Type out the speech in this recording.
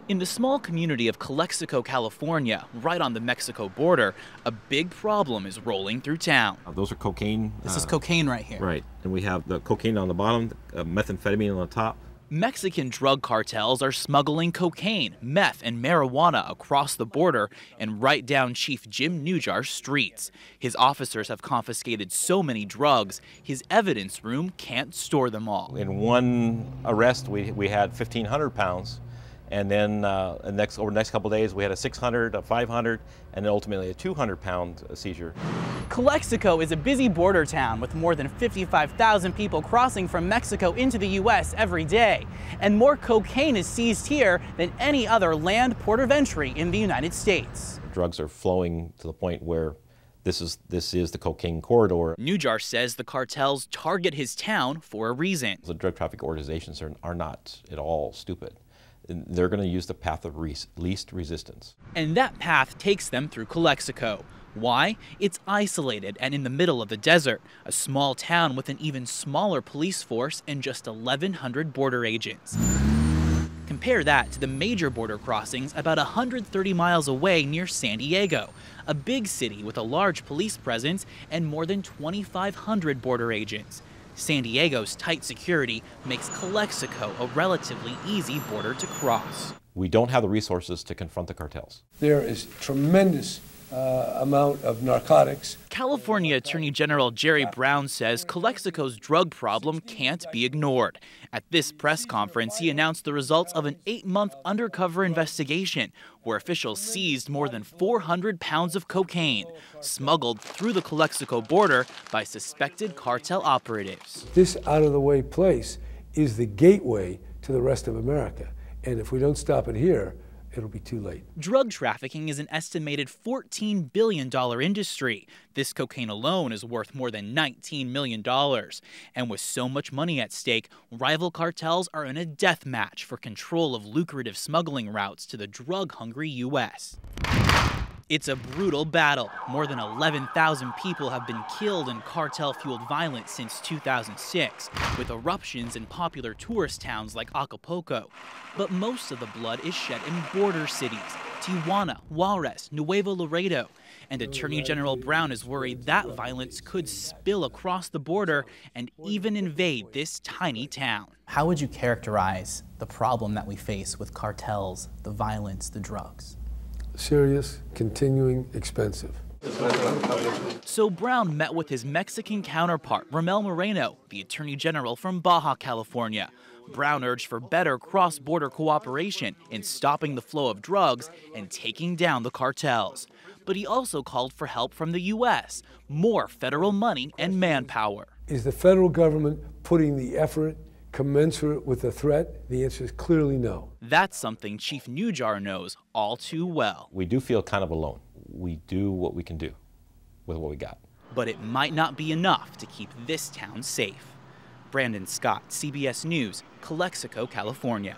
In the small community of Calexico, California, right on the Mexico border, a big problem is rolling through town. Those are cocaine. This is cocaine right here. Right. And we have the cocaine on the bottom, methamphetamine on the top. Mexican drug cartels are smuggling cocaine, meth, and marijuana across the border and right down Chief Jim Nujar's streets. His officers have confiscated so many drugs, his evidence room can't store them all. In one arrest, we had 1,500 pounds. And then over the next couple of days, we had a 600, a 500, and then ultimately a 200-pound seizure. Calexico is a busy border town with more than 55,000 people crossing from Mexico into the U.S. every day. And more cocaine is seized here than any other land port of entry in the United States. Drugs are flowing to the point where this is the cocaine corridor. Nujar says the cartels target his town for a reason. The drug traffic organizations are not at all stupid. They're going to use the path of least resistance. And that path takes them through Calexico. Why? It's isolated and in the middle of the desert, a small town with an even smaller police force and just 1,100 border agents. Compare that to the major border crossings about 130 miles away near San Diego, a big city with a large police presence and more than 2,500 border agents. San Diego's tight security makes Calexico a relatively easy border to cross. We don't have the resources to confront the cartels. There is tremendous amount of narcotics. California Attorney General Jerry Brown says Calexico's drug problem can't be ignored. At this press conference, he announced the results of an 8-month undercover investigation where officials seized more than 400 pounds of cocaine, smuggled through the Calexico border by suspected cartel operatives. This out-of-the-way place is the gateway to the rest of America. And if we don't stop it here, it'll be too late. Drug trafficking is an estimated $14 billion industry. This cocaine alone is worth more than $19 million. And with so much money at stake, rival cartels are in a death match for control of lucrative smuggling routes to the drug-hungry U.S. It's a brutal battle. More than 11,000 people have been killed in cartel-fueled violence since 2006, with eruptions in popular tourist towns like Acapulco. But most of the blood is shed in border cities, Tijuana, Juarez, Nuevo Laredo. And Attorney General Brown is worried that violence could spill across the border and even invade this tiny town. How would you characterize the problem that we face with cartels, the violence, the drugs? Serious, continuing, expensive. So Brown met with his Mexican counterpart, Ramel Moreno, the Attorney General from Baja California. Brown urged for better cross-border cooperation in stopping the flow of drugs and taking down the cartels. But he also called for help from the U.S., more federal money and manpower. Is the federal government putting the effort commensurate with the threat? The answer is clearly no. That's something Chief Nujar knows all too well. We do feel kind of alone. We do what we can do with what we got. But it might not be enough to keep this town safe. Brandon Scott, CBS News, Calexico, California.